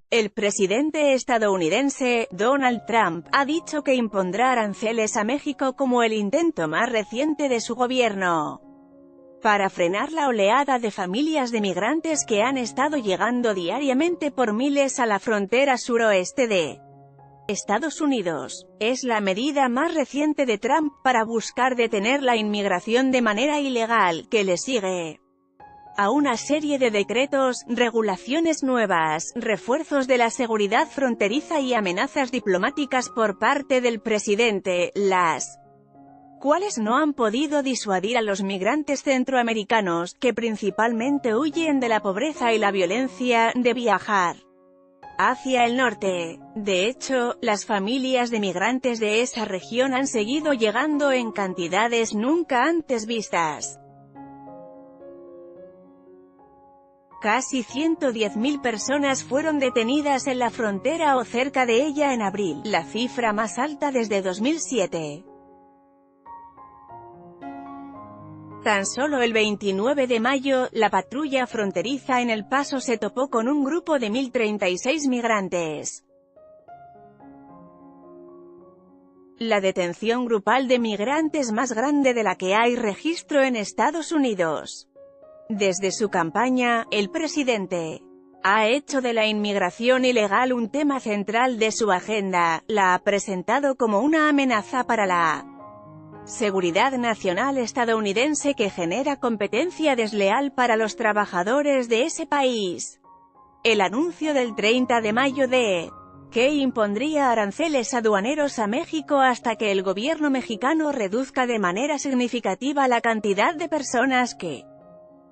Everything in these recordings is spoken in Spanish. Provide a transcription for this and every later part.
El presidente estadounidense, Donald Trump, ha dicho que impondrá aranceles a México como el intento más reciente de su gobierno para frenar la oleada de familias de migrantes que han estado llegando diariamente por miles a la frontera suroeste de Estados Unidos. Es la medida más reciente de Trump para buscar detener la inmigración de manera ilegal, que le sigue a una serie de decretos, regulaciones nuevas, refuerzos de la seguridad fronteriza y amenazas diplomáticas por parte del presidente, las cuales no han podido disuadir a los migrantes centroamericanos, que principalmente huyen de la pobreza y la violencia, de viajar hacia el norte. De hecho, las familias de migrantes de esa región han seguido llegando en cantidades nunca antes vistas. Casi 110.000 personas fueron detenidas en la frontera o cerca de ella en abril, la cifra más alta desde 2007. Tan solo el 29 de mayo, la patrulla fronteriza en El Paso se topó con un grupo de 1.036 migrantes. La detención grupal de migrantes más grande de la que hay registro en Estados Unidos. Desde su campaña, el presidente ha hecho de la inmigración ilegal un tema central de su agenda, la ha presentado como una amenaza para la seguridad nacional estadounidense que genera competencia desleal para los trabajadores de ese país. El anuncio del 30 de mayo de que impondría aranceles aduaneros a México hasta que el gobierno mexicano reduzca de manera significativa la cantidad de personas que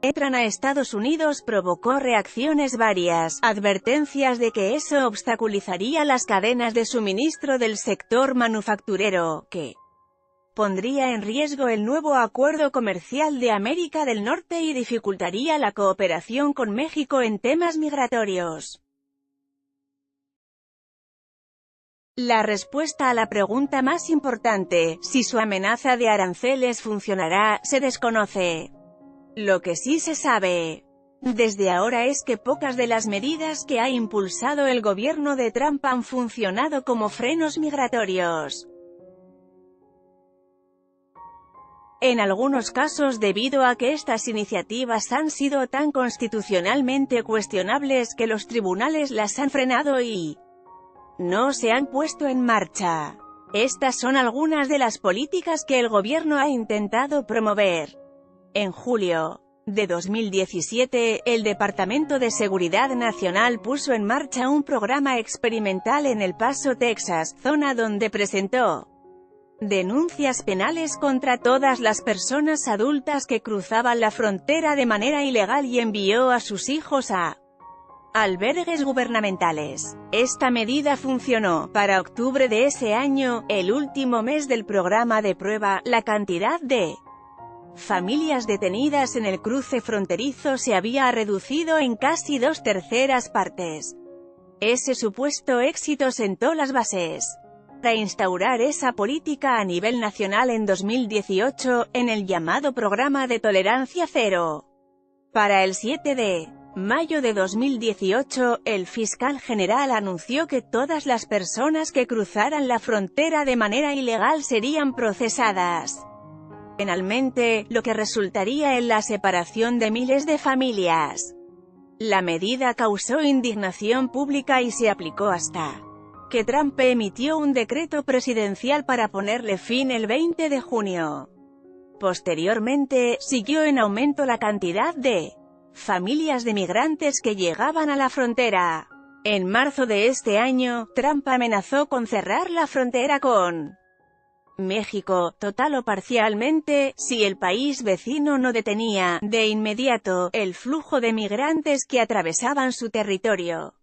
entran a Estados Unidos provocó reacciones varias, advertencias de que eso obstaculizaría las cadenas de suministro del sector manufacturero, que pondría en riesgo el nuevo acuerdo comercial de América del Norte y dificultaría la cooperación con México en temas migratorios. La respuesta a la pregunta más importante, si su amenaza de aranceles funcionará, se desconoce. Lo que sí se sabe desde ahora es que pocas de las medidas que ha impulsado el gobierno de Trump han funcionado como frenos migratorios. En algunos casos debido a que estas iniciativas han sido tan constitucionalmente cuestionables que los tribunales las han frenado y no se han puesto en marcha. Estas son algunas de las políticas que el gobierno ha intentado promover. En julio de 2017, el Departamento de Seguridad Nacional puso en marcha un programa experimental en El Paso, Texas, zona donde presentó denuncias penales contra todas las personas adultas que cruzaban la frontera de manera ilegal y envió a sus hijos a albergues gubernamentales. Esta medida funcionó. Para octubre de ese año, el último mes del programa de prueba, la cantidad de familias detenidas en el cruce fronterizo se había reducido en casi 2/3 partes. Ese supuesto éxito sentó las bases para instaurar esa política a nivel nacional en 2018, en el llamado Programa de Tolerancia Cero. Para el 7 de mayo de 2018, el fiscal general anunció que todas las personas que cruzaran la frontera de manera ilegal serían procesadas penalmente, lo que resultaría en la separación de miles de familias. La medida causó indignación pública y se aplicó hasta que Trump emitió un decreto presidencial para ponerle fin el 20 de junio. Posteriormente, siguió en aumento la cantidad de familias de migrantes que llegaban a la frontera. En marzo de este año, Trump amenazó con cerrar la frontera con México, total o parcialmente, si el país vecino no detenía, de inmediato, el flujo de migrantes que atravesaban su territorio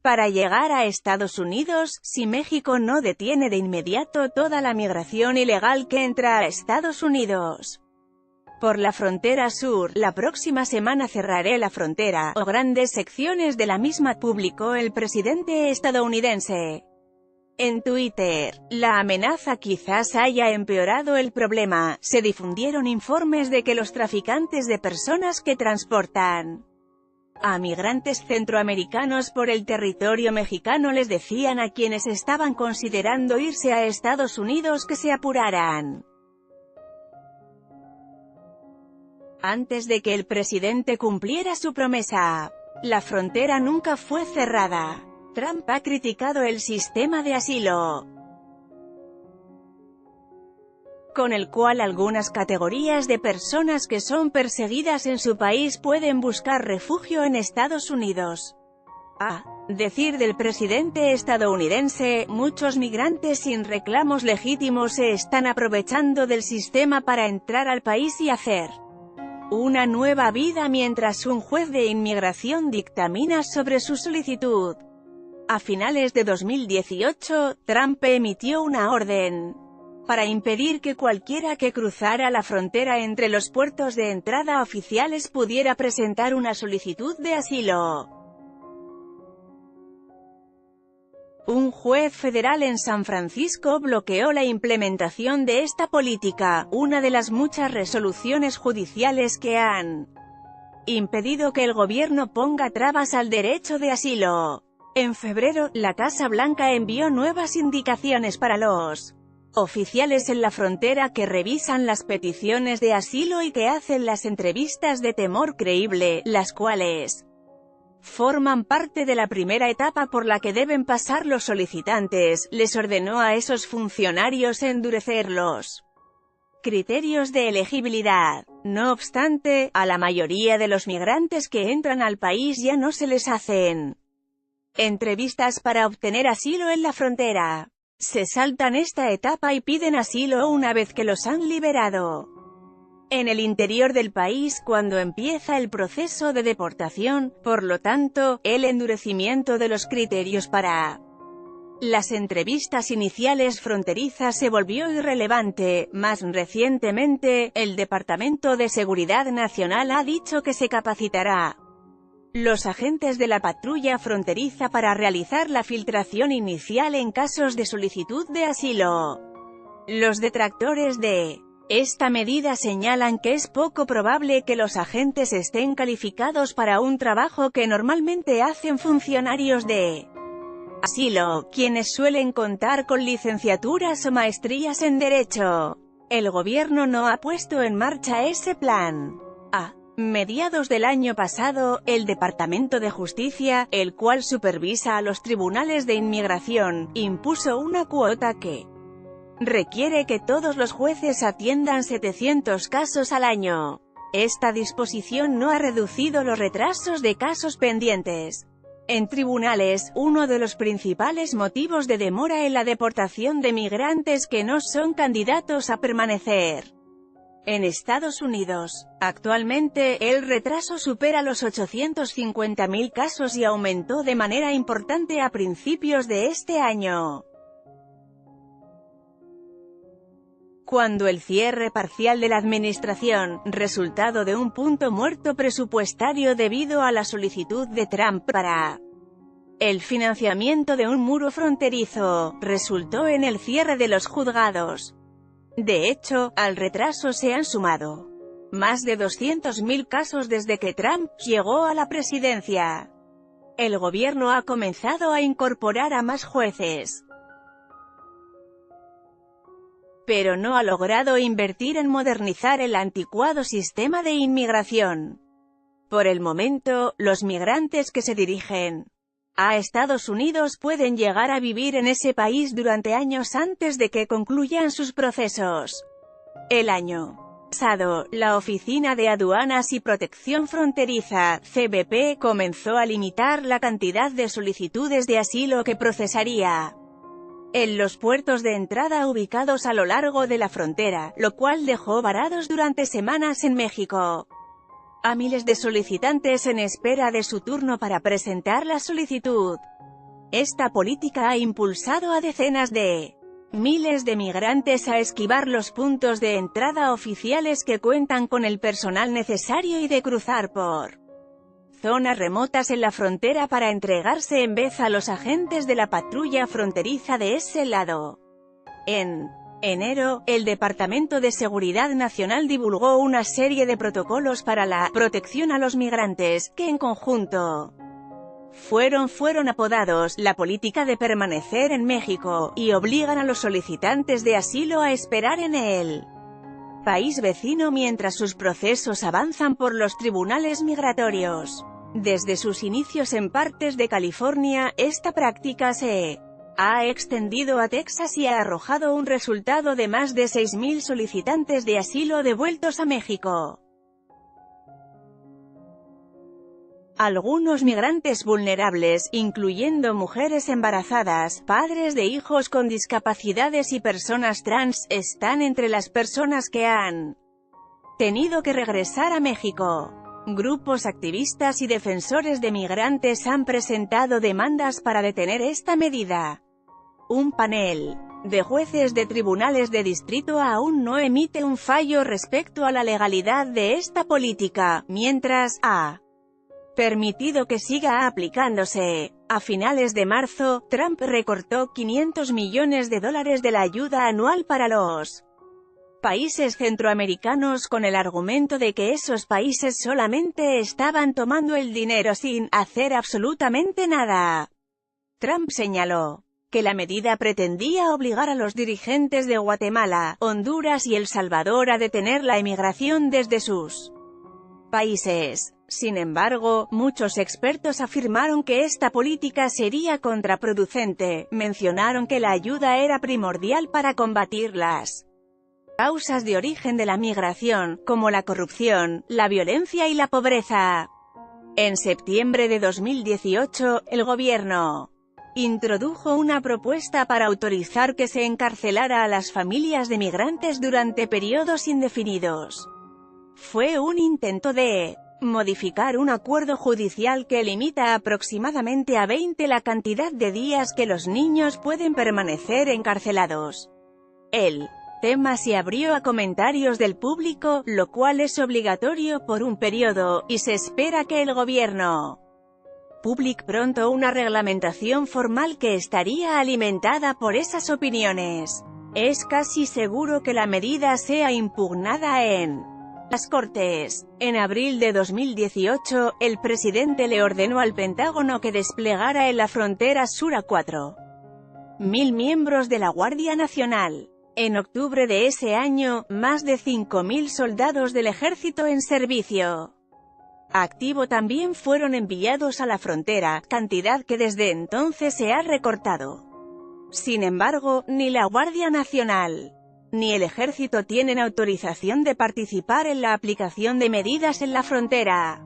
para llegar a Estados Unidos, si México no detiene de inmediato toda la migración ilegal que entra a Estados Unidos por la frontera sur. La próxima semana cerraré la frontera, o grandes secciones de la misma, publicó el presidente estadounidense. En Twitter, la amenaza quizás haya empeorado el problema. Se difundieron informes de que los traficantes de personas que transportan A migrantes centroamericanos por el territorio mexicano les decían a quienes estaban considerando irse a Estados Unidos que se apuraran. Antes de que el presidente cumpliera su promesa. La frontera nunca fue cerrada. Trump ha criticado el sistema de asilo, con el cual algunas categorías de personas que son perseguidas en su país pueden buscar refugio en Estados Unidos. A decir del presidente estadounidense, muchos migrantes sin reclamos legítimos se están aprovechando del sistema para entrar al país y hacer una nueva vida mientras un juez de inmigración dictamina sobre su solicitud. A finales de 2018, Trump emitió una orden para impedir que cualquiera que cruzara la frontera entre los puertos de entrada oficiales pudiera presentar una solicitud de asilo. Un juez federal en San Francisco bloqueó la implementación de esta política, una de las muchas resoluciones judiciales que han impedido que el gobierno ponga trabas al derecho de asilo. En febrero, la Casa Blanca envió nuevas indicaciones para los oficiales en la frontera que revisan las peticiones de asilo y que hacen las entrevistas de temor creíble, las cuales forman parte de la primera etapa por la que deben pasar los solicitantes. Les ordenó a esos funcionarios endurecer los criterios de elegibilidad. No obstante, a la mayoría de los migrantes que entran al país ya no se les hacen entrevistas para obtener asilo en la frontera. Se saltan esta etapa y piden asilo una vez que los han liberado en el interior del país cuando empieza el proceso de deportación. Por lo tanto, el endurecimiento de los criterios para las entrevistas iniciales fronterizas se volvió irrelevante. Más recientemente, el Departamento de Seguridad Nacional ha dicho que se capacitará los agentes de la patrulla fronteriza para realizar la filtración inicial en casos de solicitud de asilo. Los detractores de esta medida señalan que es poco probable que los agentes estén calificados para un trabajo que normalmente hacen funcionarios de asilo, quienes suelen contar con licenciaturas o maestrías en derecho. El gobierno no ha puesto en marcha ese plan. A mediados del año pasado, el Departamento de Justicia, el cual supervisa a los tribunales de inmigración, impuso una cuota que requiere que todos los jueces atiendan 700 casos al año. Esta disposición no ha reducido los retrasos de casos pendientes en tribunales, uno de los principales motivos de demora en la deportación de migrantes que no son candidatos a permanecer en Estados Unidos. Actualmente, el retraso supera los 850.000 casos y aumentó de manera importante a principios de este año, cuando el cierre parcial de la administración, resultado de un punto muerto presupuestario debido a la solicitud de Trump para el financiamiento de un muro fronterizo, resultó en el cierre de los juzgados. De hecho, al retraso se han sumado más de 200.000 casos desde que Trump llegó a la presidencia. El gobierno ha comenzado a incorporar a más jueces, pero no ha logrado invertir en modernizar el anticuado sistema de inmigración. Por el momento, los migrantes que se dirigen a Estados Unidos pueden llegar a vivir en ese país durante años antes de que concluyan sus procesos. El año pasado, la Oficina de Aduanas y Protección Fronteriza, CBP, comenzó a limitar la cantidad de solicitudes de asilo que procesaría en los puertos de entrada ubicados a lo largo de la frontera, lo cual dejó varados durante semanas en México a miles de solicitantes en espera de su turno para presentar la solicitud. Esta política ha impulsado a decenas de miles de migrantes a esquivar los puntos de entrada oficiales que cuentan con el personal necesario y de cruzar por zonas remotas en la frontera para entregarse en vez a los agentes de la patrulla fronteriza de ese lado. En Enero, el Departamento de Seguridad Nacional divulgó una serie de protocolos para la protección a los migrantes, que en conjunto fueron apodados la política de permanecer en México, y obligan a los solicitantes de asilo a esperar en el país vecino mientras sus procesos avanzan por los tribunales migratorios. Desde sus inicios en partes de California, esta práctica se ha extendido a Texas y ha arrojado un resultado de más de 6.000 solicitantes de asilo devueltos a México. Algunos migrantes vulnerables, incluyendo mujeres embarazadas, padres de hijos con discapacidades y personas trans, están entre las personas que han tenido que regresar a México. Grupos activistas y defensores de migrantes han presentado demandas para detener esta medida. Un panel de jueces de tribunales de distrito aún no emite un fallo respecto a la legalidad de esta política, mientras ha permitido que siga aplicándose. A finales de marzo, Trump recortó $500 millones de la ayuda anual para los países centroamericanos con el argumento de que esos países solamente estaban tomando el dinero sin hacer absolutamente nada. Trump señaló que la medida pretendía obligar a los dirigentes de Guatemala, Honduras y El Salvador a detener la emigración desde sus países. Sin embargo, muchos expertos afirmaron que esta política sería contraproducente. Mencionaron que la ayuda era primordial para combatir las causas de origen de la migración, como la corrupción, la violencia y la pobreza. En septiembre de 2018, el gobierno introdujo una propuesta para autorizar que se encarcelara a las familias de migrantes durante periodos indefinidos. Fue un intento de modificar un acuerdo judicial que limita aproximadamente a 20 la cantidad de días que los niños pueden permanecer encarcelados. El tema se abrió a comentarios del público, lo cual es obligatorio por un periodo, y se espera que el gobierno publique pronto una reglamentación formal que estaría alimentada por esas opiniones. Es casi seguro que la medida sea impugnada en las Cortes. En abril de 2018, el presidente le ordenó al Pentágono que desplegara en la frontera sur a 4.000 miembros de la Guardia Nacional. En octubre de ese año, más de 5.000 soldados del ejército en servicio activo también fueron enviados a la frontera, cantidad que desde entonces se ha recortado. Sin embargo, ni la Guardia Nacional ni el ejército tienen autorización de participar en la aplicación de medidas en la frontera.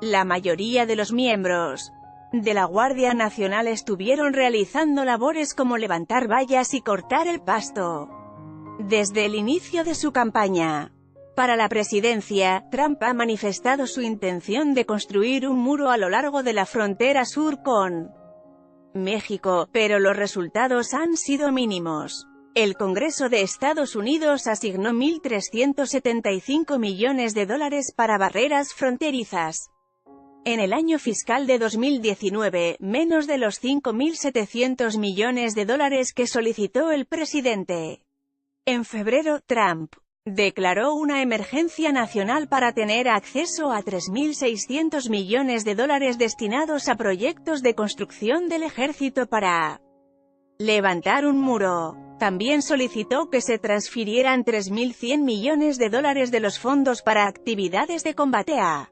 La mayoría de los miembros de la Guardia Nacional estuvieron realizando labores como levantar vallas y cortar el pasto desde el inicio de su campaña para la presidencia. Trump ha manifestado su intención de construir un muro a lo largo de la frontera sur con México, pero los resultados han sido mínimos. El Congreso de Estados Unidos asignó $1.375 millones para barreras fronterizas. En el año fiscal de 2019, menos de los $5.700 millones que solicitó el presidente. En febrero, Trump declaró una emergencia nacional para tener acceso a $3.600 millones destinados a proyectos de construcción del ejército para levantar un muro. También solicitó que se transfirieran $3.100 millones de los fondos para actividades de combate a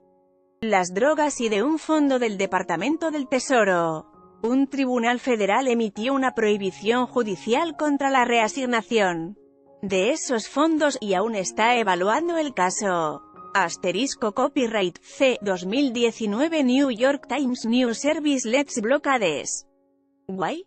las drogas y de un fondo del Departamento del Tesoro. Un tribunal federal emitió una prohibición judicial contra la reasignación de esos fondos, y aún está evaluando el caso. Copyright C. 2019 New York Times News Service Let's Blockades. Why?